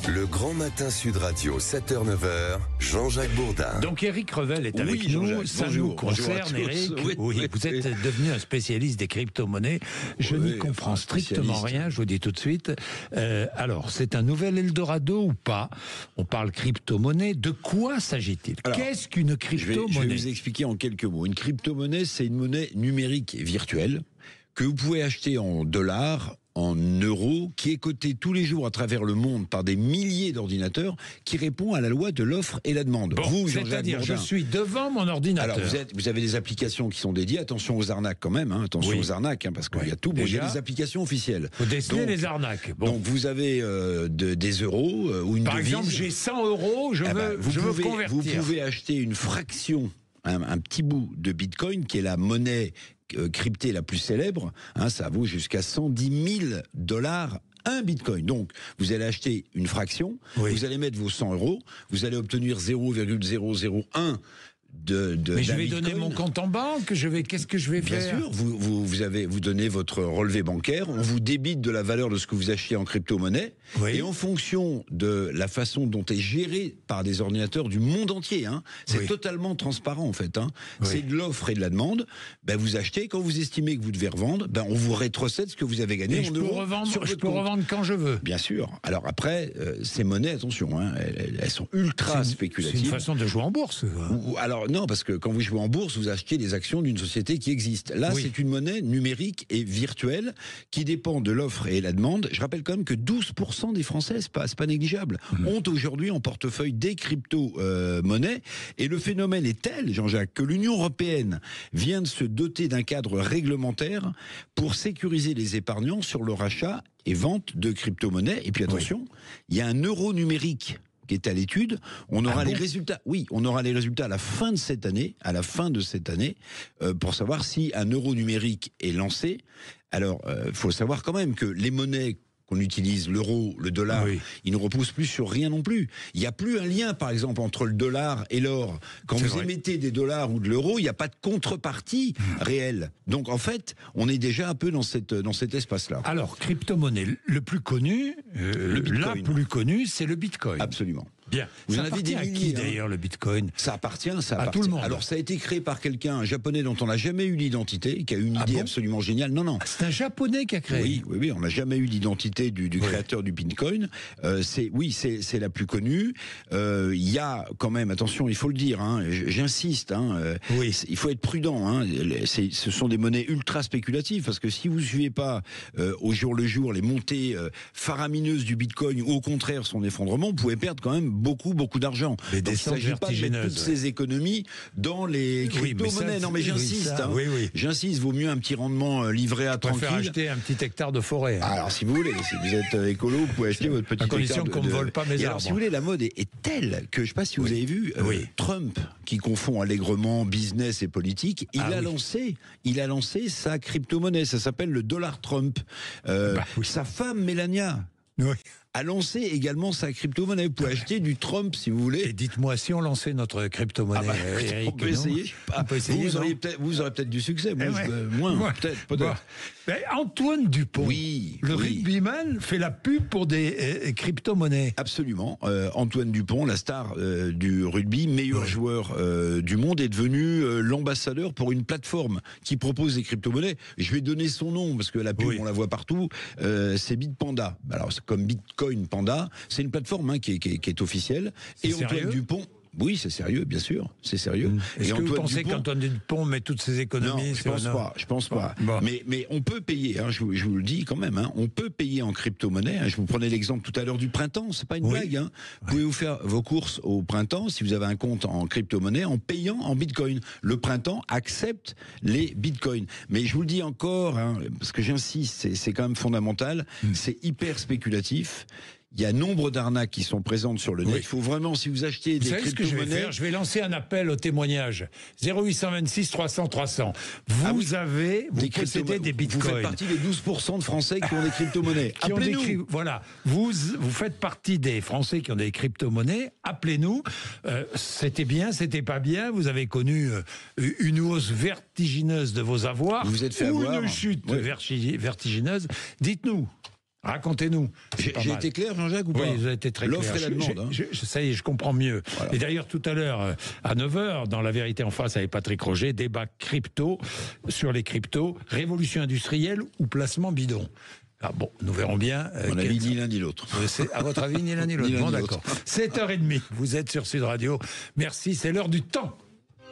Le Grand Matin Sud Radio, 7h-9h, Jean-Jacques Bourdin. Donc Éric Revel est avec nous, ça nous concerne Éric. Oui, vous êtes devenu un spécialiste des crypto-monnaies. Je n'y comprends strictement rien, je vous dis tout de suite. Alors, c'est un nouvel Eldorado ou pas? On parle crypto-monnaie, de quoi s'agit-il? Qu'est-ce qu'une crypto-monnaie? Je vais vous expliquer en quelques mots. Une crypto-monnaie, c'est une monnaie numérique et virtuelle que vous pouvez acheter en dollars, en euros, qui est cotée tous les jours à travers le monde par des milliers d'ordinateurs, qui répond à la loi de l'offre et la demande. Bon, vous, c'est-à-dire, je suis devant mon ordinateur. Alors, vous avez des applications qui sont dédiées. Attention aux arnaques quand même. Attention aux arnaques, parce qu'il y a tout. Bon, il y a des applications officielles. Vous décelez les arnaques. Bon. Donc, vous avez des euros ou une devise. Par exemple, j'ai 100 euros, je veux convertir. Vous pouvez acheter une fraction, un petit bout de Bitcoin, qui est la monnaie cryptée la plus célèbre, ça vaut jusqu'à 110 000 $, un Bitcoin. Donc, vous allez acheter une fraction, vous allez mettre vos 100 euros, vous allez obtenir 0,001 mais je vais donner mon compte en banque, qu'est-ce que je vais faire? Bien sûr, vous donnez votre relevé bancaire, on vous débite de la valeur de ce que vous achetez en crypto-monnaie, et en fonction de la façon dont est géré par des ordinateurs du monde entier, c'est totalement transparent en fait, c'est de l'offre et de la demande, vous achetez, quand vous estimez que vous devez revendre, on vous rétrocède ce que vous avez gagné en euros. Je peux revendre quand je veux. Bien sûr. Alors après, ces monnaies, attention, elles sont ultra spéculatives. C'est une façon de jouer en bourse. Alors non, parce que quand vous jouez en bourse, vous achetez des actions d'une société qui existe. Là, c'est une monnaie numérique et virtuelle qui dépend de l'offre et la demande. Je rappelle quand même que 12% des Français, c'est pas négligeable, ont aujourd'hui en portefeuille des crypto-monnaies. Et le phénomène est tel, Jean-Jacques, que l'Union européenne vient de se doter d'un cadre réglementaire pour sécuriser les épargnants sur leur achat et vente de crypto-monnaies. Et puis attention, il y a un euro numérique qui est à l'étude. On aura les résultats. Oui, on aura les résultats à la fin de cette année, pour savoir si un euro numérique est lancé. Alors, faut savoir quand même que les monnaies qu'on utilise, l'euro, le dollar, ils ne reposent plus sur rien non plus. Il n'y a plus un lien, par exemple, entre le dollar et l'or. Quand vous émettez des dollars ou de l'euro, il n'y a pas de contrepartie réelle. Donc, en fait, on est déjà un peu dans cet espace-là. Alors, crypto-monnaie, le plus connu, c'est le Bitcoin. Absolument. Bien. Vous en avez des milliers. À qui d'ailleurs le Bitcoin? Ça appartient à tout le monde. Alors ça a été créé par quelqu'un, un japonais dont on n'a jamais eu l'identité, qui a eu une idée absolument géniale. Non. C'est un japonais qui a créé. Oui, on n'a jamais eu l'identité du créateur du Bitcoin. C'est la plus connue. Il y a quand même, attention, il faut le dire, j'insiste, il faut être prudent. Ce sont des monnaies ultra spéculatives, parce que si vous ne suivez pas au jour le jour les montées faramineuses du Bitcoin, ou au contraire son effondrement, vous pouvez perdre quand même beaucoup d'argent. Donc il ne s'agit pas de mettre toutes ces économies dans les crypto-monnaies. Non mais j'insiste. J'insiste, vaut mieux un petit rendement livret à tranquille. On préfère acheter un petit hectare de forêt. Alors si vous voulez, si vous êtes écolo, vous pouvez acheter votre petit hectare. À condition qu'on ne vole pas mes arbres. Alors si vous voulez, la mode est telle que, je ne sais pas si vous avez vu, Trump, qui confond allègrement business et politique, il a lancé sa crypto-monnaie. Ça s'appelle le dollar Trump. Sa femme, Melania, a lancé également sa crypto-monnaie. Vous pouvez acheter du Trump si vous voulez. Et dites-moi, si on lançait notre crypto-monnaie, Eric, on peut essayer. Vous aurez peut-être du succès, moins, peut-être. Antoine Dupont, le rugbyman, fait la pub pour des crypto-monnaies. Absolument. Antoine Dupont, la star du rugby, meilleur joueur du monde, est devenu l'ambassadeur pour une plateforme qui propose des crypto-monnaies. Je vais donner son nom, parce que la pub, on la voit partout. C'est Bitpanda. Alors, c'est comme Bitcoin Panda. C'est une plateforme qui est officielle. Et Antoine Dupont... Oui, c'est sérieux, bien sûr, c'est sérieux. Est-ce que vous pensez qu'Antoine Dupont met toutes ses économies? Non, je pense pas. Bon. Mais on peut payer, je vous le dis quand même, on peut payer en crypto-monnaie. Je vous prenais l'exemple tout à l'heure du printemps, c'est pas une blague. Vous pouvez vous faire vos courses au printemps, si vous avez un compte en crypto-monnaie, en payant en bitcoin. Le printemps accepte les bitcoins. Mais je vous le dis encore, parce que j'insiste, c'est quand même fondamental, c'est hyper spéculatif. Il y a nombre d'arnaques qui sont présentes sur le net. Il faut vraiment, si vous achetez des crypto-monnaies... Ce que je vais faire, je vais lancer un appel au témoignage. 0826 300 300. Vous possédez des bitcoins. Vous faites partie des 12% de Français qui ont des crypto-monnaies. Appelez-nous. Voilà. Vous faites partie des Français qui ont des crypto-monnaies. Appelez-nous. C'était bien, c'était pas bien. Vous avez connu une hausse vertigineuse de vos avoirs. Vous vous êtes fait avoir. Une chute vertigineuse. Dites-nous. Racontez-nous. J'ai été clair, Jean-Jacques, ou pas? Oui, vous avez été très clair. L'offre et la demande. Ça y est, je comprends mieux. Voilà. Et d'ailleurs, tout à l'heure, à 9h, dans La Vérité en face avec Patrick Roger, débat crypto, sur les cryptos, révolution industrielle ou placement bidon. Ah bon, nous verrons bien. On a ni l'un ni l'autre. À votre avis, ni l'un ni l'autre. Bon, d'accord. 7h30, vous êtes sur Sud Radio. Merci, c'est l'heure du temps.